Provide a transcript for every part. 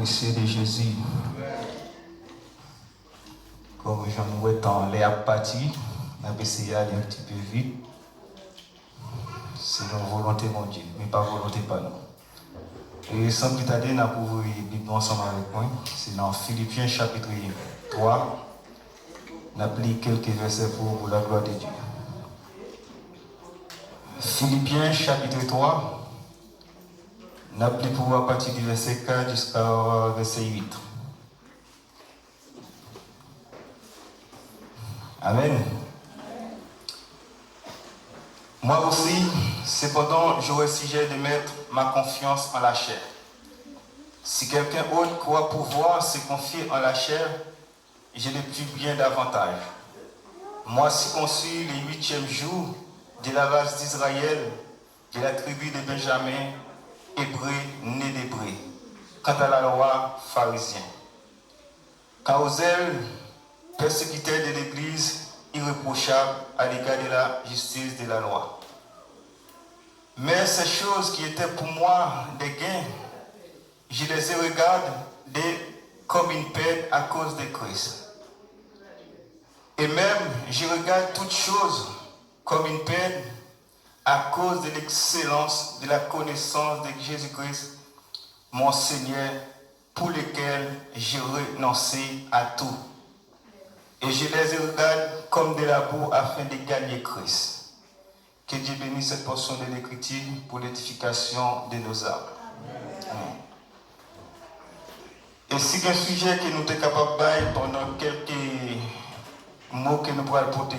précieux de Jésus. Comme j'en vois dans les apathie, on va essayer d'aller un petit peu vite. C'est notre volonté, mon Dieu, mais pas volonté pas nous. Et sans plus tarder, on a pour vous Bible ensemble avec moi. C'est dans Philippiens chapitre 3. On a pris quelques versets pour la gloire de Dieu. Philippiens chapitre 3. On a pris pour à partir du verset 4 jusqu'au verset 8. Amen. Moi aussi, cependant, j'aurais sujet de mettre ma confiance en la chair. Si quelqu'un autre croit pouvoir se confier en la chair, je l'ai plus bien davantage. Moi, circoncis le 8e jour de la race d'Israël, de la tribu de Benjamin, hébreu, né d'hébreu, quant à la loi, pharisien. Quant aux ailes, persécuteur de l'Église, irréprochable à l'égard de la justice de la loi. Mais ces choses qui étaient pour moi des gains, je les regardé comme une perte à cause de Christ. Et même, je regarde toutes choses comme une perte à cause de l'excellence de la connaissance de Jésus-Christ, mon Seigneur, pour lequel j'ai renoncé à tout. Et je les regarde comme de la boue afin de gagner Christ. Que Dieu bénisse cette portion de l'Écriture pour l'édification de nos âmes. Amen. Et si un sujet que nous sommes capables de faire pendant quelques mots que nous pourrons porter,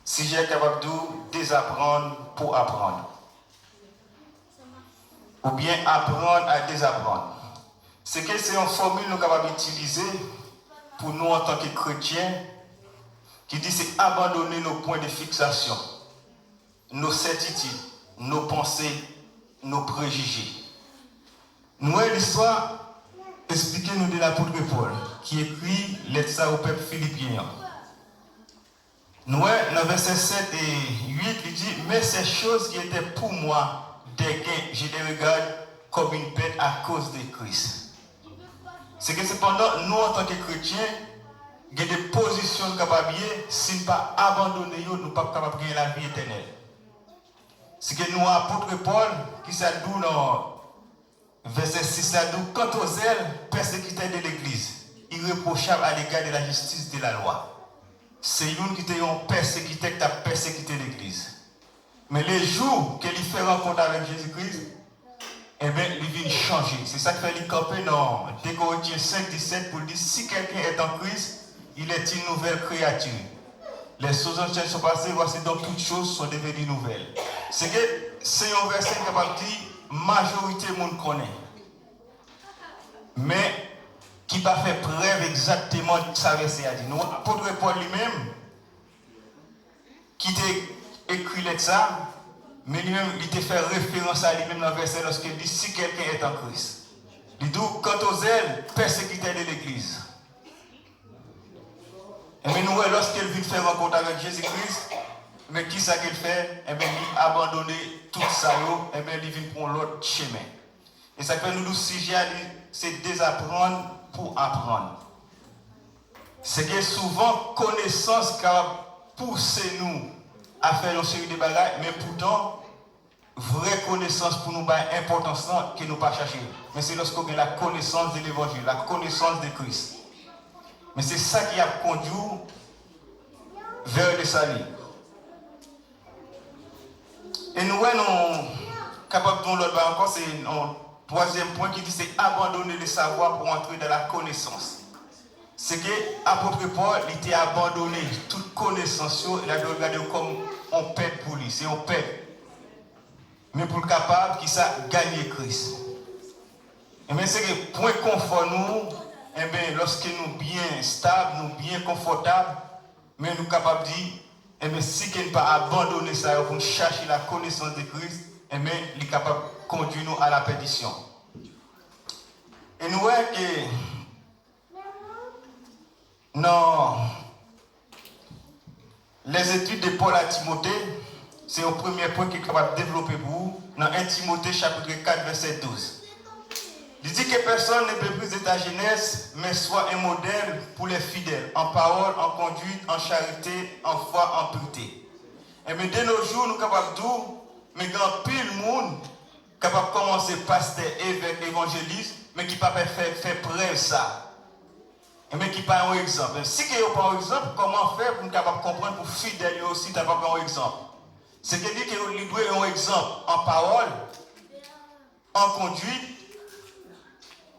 sujet capable de désapprendre pour apprendre. Ou bien apprendre à désapprendre. C'est que c'est une formule que nous sommes capables d'utiliser pour nous en tant que chrétiens, qui dit c'est abandonner nos points de fixation, nos certitudes, nos pensées, nos préjugés. Nous avons l'histoire, expliquez-nous de l'apôtre Paul, qui écrit lettre au peuple philippien. Nous, dans verset 7 et 8, il dit, mais ces choses qui étaient pour moi des gains, je les regarde comme une perte à cause de Christ. C'est que cependant, nous en tant que chrétiens, il y a des positions capables, si nous ne pas abandonner, nous ne sommes pas capables de gagner la vie éternelle. C'est que nous, apôtre Paul, qui s'est dit dans verset 6 à 12, quant aux ailes persécuteurs de l'Église, irréprochables à l'égard de la justice de la loi. C'est une qui t'a persécuté, qui a persécuté l'Église. Mais les jours qu'il fait rencontre avec Jésus-Christ, eh bien, il vient changer. C'est ça que fait lui camper dans 2 Corinthiens 5, 17 pour dire si quelqu'un est en Christ, il est une nouvelle créature. Les choses anciennes sont passées, voici donc toutes choses sont devenues nouvelles. C'est que c'est un verset capable de dire majorité du monde connaît. Mais qui n'a pas fait preuve exactement de sa verset a dit. Nous, l'apôtre Paul lui-même, qui t'a écrit ça, mais lui-même, il t'a fait référence à lui-même dans le verset lorsqu'il dit si quelqu'un est en Christ. Il dit quant aux ailes persécuteurs de l'Église. Et bien nous, lorsqu'il vient faire rencontre avec Jésus-Christ, mais qui ça qu'il fait? Et bien il a abandonné tout ça, et bien il vient pour l'autre chemin. Et ça fait nous le sujet, c'est désapprendre pour apprendre. C'est que souvent, connaissance qui pousse nous à faire une série de bagages, mais pourtant, vraie connaissance pour nous, importance que nous ne pas chercher. Mais c'est lorsqu'on a la connaissance de l'Évangile, la connaissance de Christ. Mais c'est ça qui a conduit vers le salut. Et nous, sommes capables de l'autre encore, c'est un troisième point qui dit c'est abandonner le savoir pour entrer dans la connaissance. C'est que l'apôtre Paul il était abandonné toute connaissance, il a regardé comme on perd pour lui, c'est on perd. Mais pour le capable qui ça gagner Christ. Et bien c'est que point confort nous, et bien lorsque nous bien stables, nous bien confortables, mais nous capables de dire, et bien si nous ne pas abandonner ça pour chercher la connaissance de Christ, et bien il est capable de conduire nous à la perdition. Et nous voyons que non, les études de Paul à Timothée, c'est le premier point qui est capable de développer pour vous dans 1 Timothée chapitre 4 verset 12. Il dit que personne ne peut plus de ta jeunesse, mais sois un modèle pour les fidèles, en parole, en conduite, en charité, en foi, en pureté. Et mais de nos jours, nous sommes capables de dire, mais grand pile monde, capable de commencer pasteur, évêque, évangéliste, mais qui ne peut pas faire preuve ça. Et mais qui n'est pas un exemple. Si il n'y a pas un exemple, comment faire pour nous capable de comprendre pour fidèles aussi, tu n'as pas un exemple. C'est que dit qu'il doit un exemple en parole, en conduite,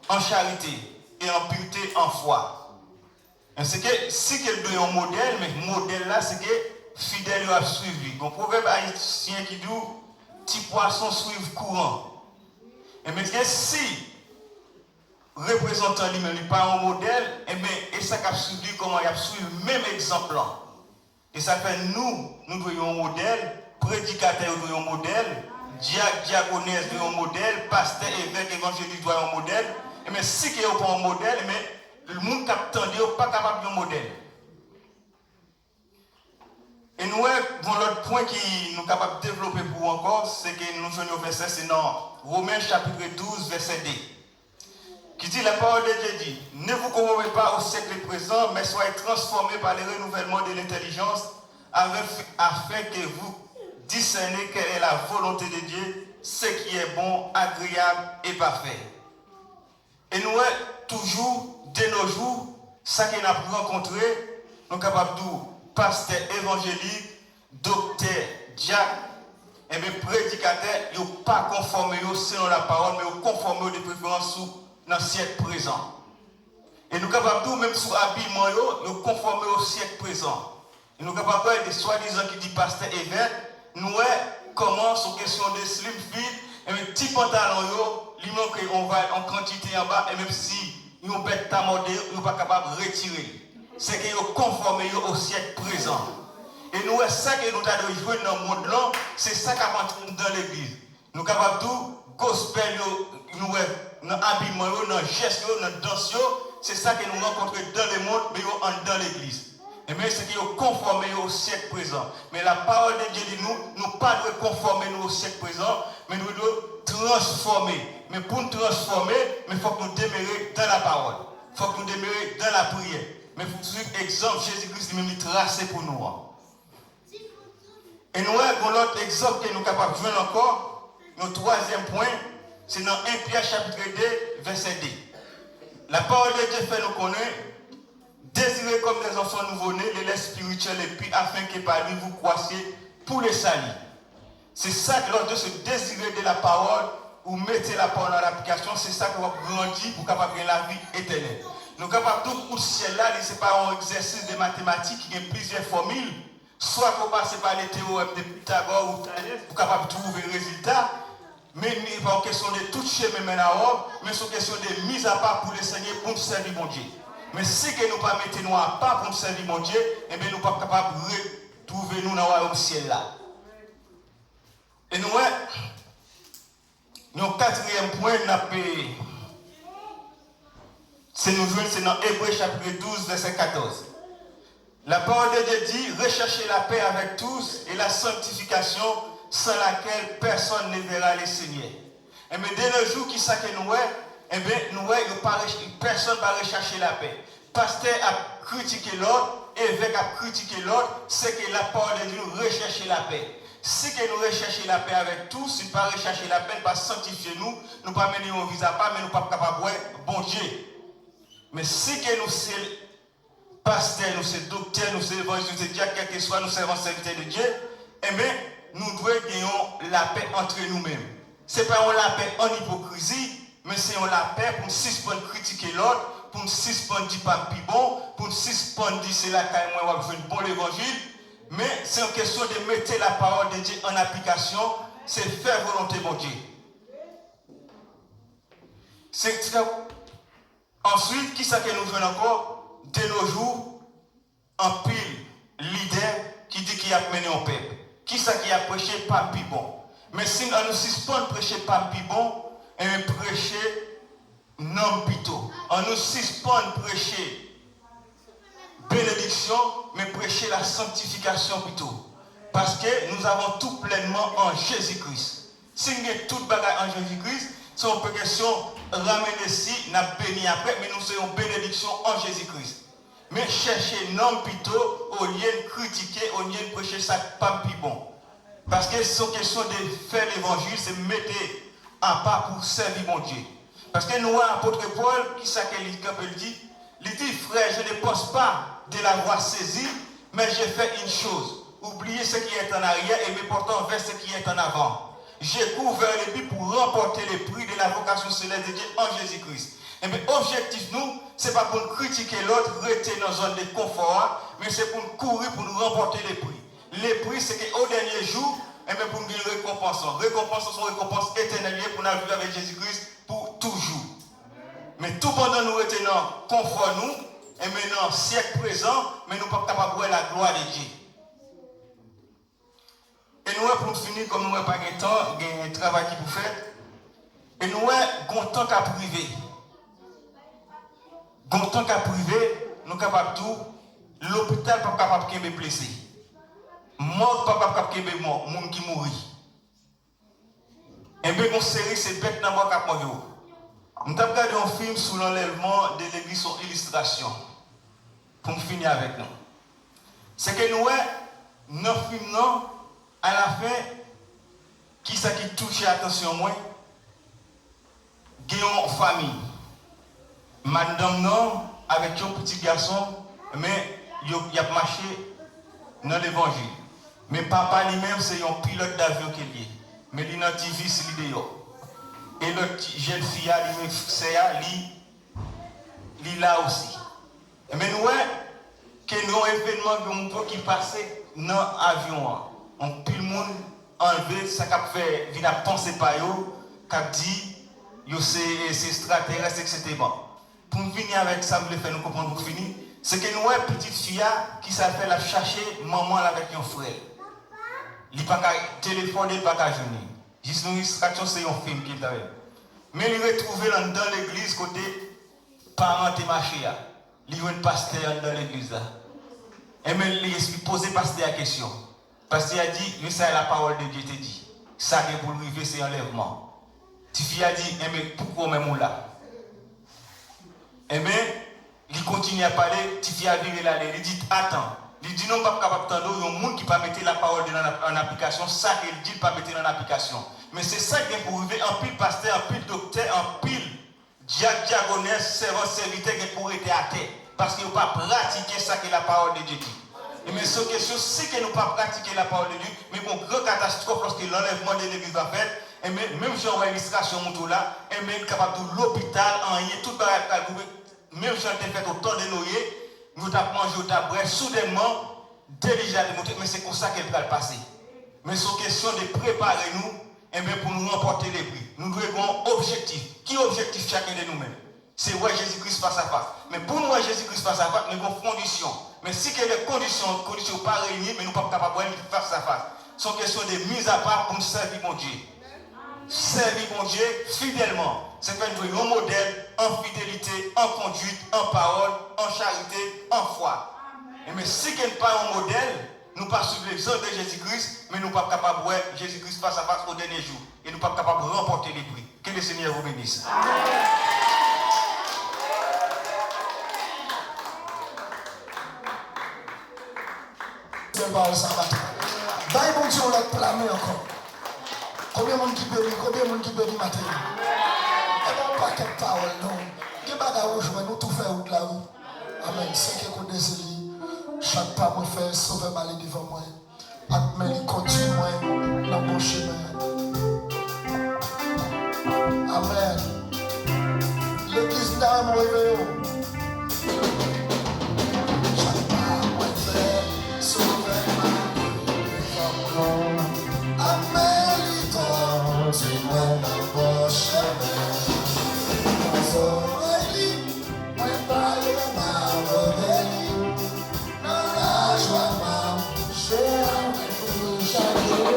en charité et en pureté, en foi. C'est que si il doit un modèle, mais le modèle là, c'est que fidèle a suivi. Un proverbe haïtien qui dit petit poisson suivent courant. Et mais si représentant lui-même n'est pas un modèle, et ça a suivi comment il a suivi le même exemple là. Et ça fait nous devons un modèle, prédicateur devons un modèle, diaconesse devons un modèle, pasteur, évêque, évangéliste doit un modèle. Mais si il n'y a pas un modèle, le monde qui attend n'est pas capable de un modèle. Et nous avons l'autre point qui nous capable de développer pour encore, c'est que nous venons au verset, c'est dans Romains chapitre 12, verset 2. Qui dit la parole de Dieu dit, ne vous conformez pas au siècle présent, mais soyez transformés par le renouvellement de l'intelligence, afin que vous discerniez quelle est la volonté de Dieu, ce qui est bon, agréable et parfait. Et nous, toujours, de nos jours, ça qu'on a rencontré, nous sommes capables de dire, pasteur, évangélique, docteur, diacre, et même prédicateur, ils ne sont pas conformés selon la parole, mais ils sont conformés de préférence dans le siècle présent. Et nous sommes capables de dire, même sous habillement, nous sommes conformés au siècle présent. Et nous sommes capables de dire, soi-disant qui dit pasteur évêque, nous, comment, sur question de slim fit, et même petit pantalon, on va en quantité en bas, et même si nous sommes pas mordés, nous ne sommes pas capables de retirer. C'est que nous conformés au siècle présent. Et nous, c'est ça que nous avons joué dans le monde là, c'est ça qui a dans l'église. Nous sommes capables de gospel, nous dans l'habillement, dans le geste, dans la danse, c'est ça que nous rencontrons dans le monde, mais dans l'église. Et bien, c'est que nous conformés au siècle présent. Mais la parole de Dieu dit nous ne pas conformer au siècle présent, mais nous devons transformer. Mais pour nous transformer, il faut que nous demeurions dans la parole. Il faut que nous demeurions dans la prière. Mais il faut suivre l'exemple Jésus-Christ lui-même tracé pour nous. Et nous avons l'autre exemple que nous sommes capables de jouer encore. Notre troisième point, c'est dans 1 Pierre chapitre 2, verset 2. La parole de Dieu fait nous connaître, désirez comme des enfants nouveau-nés, les laits spirituels et puis afin que par lui vous croissiez pour les salis. C'est ça que lors de se désirer de la parole, ou mettez la parole en application, c'est ça qu'on va grandir pour capable de la vie éternelle. Nous sommes capables tout pour le ciel là, ce n'est pas un exercice de mathématiques qui a plusieurs formules. Soit qu'on passe par les théorèmes de Pythagore ou Thalès pour capable de trouver le résultat. Mais ce n'est pas une question de tout chemin maintenant, mais c'est une question de mise à part pour le Seigneur pour nous servir mon Dieu. Mais si que nous ne mettons nous à part pour nous servir mon Dieu, eh bien nous ne sommes pas capables de retrouver nous dans le ciel là. Et nous, notre quatrième point, c'est dans Hébreux chapitre 12, verset 14. La parole de Dieu dit, recherchez la paix avec tous et la sanctification sans laquelle personne ne verra le Seigneur. Et bien, dès le jour qui ça que nous, eh bien, personne ne va rechercher la paix. Pasteur a critiqué l'autre, évêque a critiqué l'autre, c'est que la parole de Dieu rechercher la paix. Si que nous recherchons la paix avec tous, si nous ne pas rechercher la paix, nous ne pas sanctifier nous, nous ne pas mener au visa pas, mais nous ne pas capables de bon Dieu. Mais si que nous sommes pasteurs, nous sommes docteurs, nous sommes évangélistes, nous sommes diacres, quel que soit, nous sommes serviteurs de Dieu, eh bien, nous devons gagner la paix entre nous-mêmes. Ce n'est pas la paix en hypocrisie, mais c'est la paix pour nous suspendre critiquer l'autre, pour nous suspendre dire pas plus bon, pour nous suspendre dire c'est là quand moi je veux bon l'évangile. Mais c'est une question de mettre la parole de Dieu en application, c'est faire volonté de Dieu. Ensuite, qui ça que nous venons encore? De nos jours, un pile leader qui dit qu'il a mené un peuple. Qui ça qui a prêché pas plus bon? Mais si nous suspendons prêcher pas plus bon, et prêcher non plutôt. On nous suspend prêcher bénédiction, mais prêcher la sanctification plutôt. Parce que nous avons tout pleinement en Jésus-Christ. Si nous avons tout bagage en Jésus-Christ, c'est une question ramener ici, n'a béni après, mais nous serons bénédiction en Jésus-Christ. Mais chercher non plutôt au lieu de critiquer, au lieu de prêcher ça pas plus bon. Parce que c'est une question de faire l'évangile, c'est mettre en pas pour servir mon Dieu. Parce que nous, l'apôtre Paul, qui ça qu'il dit, il dit, frère, je ne pense pas de l'avoir saisi, mais j'ai fait une chose. Oubliez ce qui est en arrière et me portant vers ce qui est en avant. J'ai couru vers les buts pour remporter les prix de la vocation céleste de Dieu en Jésus-Christ. Et bien, objectif, nous, ce n'est pas pour nous critiquer l'autre, rester dans une zone de confort, mais c'est pour nous courir, pour nous remporter les prix. Les prix, c'est qu'au dernier jour, et bien pour nous dire récompense. Récompense, sont récompenses éternelles pour nous vivre avec Jésus-Christ pour toujours. Mais tout pendant nous retenons confort, nous, et maintenant, siècle présent, mais nous ne sommes pas capables de voir la gloire de Dieu. Et nous, pour finir, comme nous n'avons pas de temps, il y a un travail qui vous fait. Et nous avons un temps qu'à priver. En tant qu'à privé, nous sommes capables de tout. L'hôpital n'est pas capable de me blesser. Mort n'est pas capable de mort, monde qui mourit. Et bien, mon série, c'est bête dans mon cap. Nous avons regardé un film sur l'enlèvement de l'église sur illustration. Pour finir avec nous. C'est que nous, dans le film, à la fin, qui ça qui touche l'attention, moi, il y a une famille. Madame non, avec un petit garçon, mais il a marché dans l'évangile. Mais papa lui-même, c'est un pilote d'avion qu'il est. Mais il a un TV, c'est l'idéo. Et l'autre jeune fille, c'est là aussi. Mais nous, que nous événements qui passent dans l'avion, on peut le monde enlever, ça a fait, il a pensé par eux, qui a dit, c'est extraterrestre, etc. Pour venir avec ça, je vais faire nous comprendre pour finir. C'est que nous avons une petite fille qui s'appelle la chercher maman avec un frère. Il n'a pas téléphoner, il n'a pas journée. Juste une illustration, c'est un film qui est avec. Mais il est retrouvé dans l'église côté parents et marché. Il y a un pasteur dans l'église. Et même il pose pasteur la question. Pasteur a dit, mais ça la parole de Dieu te dit. Ça qui est pour arriver, c'est enlèvement. La fille a dit, mais pourquoi même là? Eh bien, il continue à parler, Tifi a viré là, il dit attends. Il dit non, pas capable d'entendre, il y a un monde qui ne peut pas mettre la parole en application, ça qu'il dit, pas mettre en application. Mais c'est ça qui est pour arriver, un pile pasteur, un pile docteur, un pile diagonais, servant, serviteur qui est pour être à terre. Parce qu'il ne peut pas pratiquer ça que la parole de Dieu dit. Et mais cette question, c'est que nous ne pouvons pas pratiquer la parole de Dieu, mais une grande catastrophe lorsque l'enlèvement de l'église va faire. Et même si on a une illustration là, et même capable de l'hôpital, en y tout même si on a fait autant de noyer, nous avons mangé au tabouret, soudainement, déjà de monter, mais c'est comme ça qu'elle va le passer. Mais c'est une question de préparer nous, et bien pour nous remporter les prix. Nous devons un objectif. Qui est l'objectif chacun de nous-mêmes? C'est voir Jésus-Christ face à face. Mais pour nous voir Jésus-Christ face à face, nous avons conditions. Mais si les conditions ne sont pas réunies, mais nous ne sommes pas capables de voir face à face. C'est une question de mise à part pour nous servir mon Dieu. Servir mon Dieu fidèlement. C'est faire un modèle en fidélité, en conduite, en parole, en charité, en foi. Mais si ce n'est pas un modèle, nous ne pas suivre l'exemple de Jésus-Christ, mais nous ne sommes pas capables de voir Jésus-Christ face à face au dernier jour. Et nous ne sommes pas capables de remporter les prix. Que le Seigneur vous bénisse. C'est pas le sabbat. D'ailleurs, bon Dieu, on l'a clamé encore. Combien de monde qui bénit, combien de monde qui bénit matin? Et bon, pas quelque parole, non. Qui bagarre rejoindre, nous tout faire out là, oui. Amen. C'est que qu'on désire. Chaque pas, moi, faire sauver mal devant moi. Mais il continue, moi, dans mon chemin. Amen. L'église n'a pas réveillé. Chaque pas, moi, faire sauver mal devant moi. Amen. Tu m'as dans mon chemin. Moi, parle ma rebelle. Dans la joie, ma chère, pour chaque jour.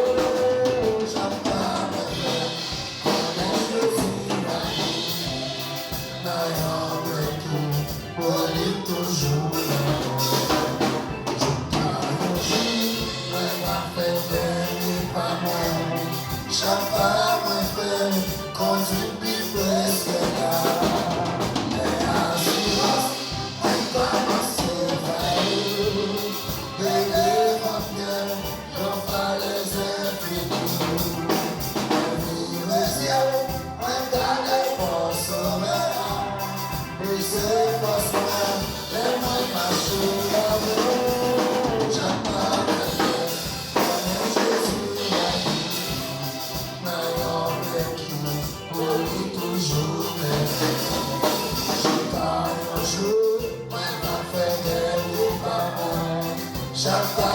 J'attends ma paix. Connais le vie, n'ayant pas tout, pour lui toujours. Je parle aussi, moi, ma paix, n'est pas moi. Chaque femme fait conduit plus presque là. J'attends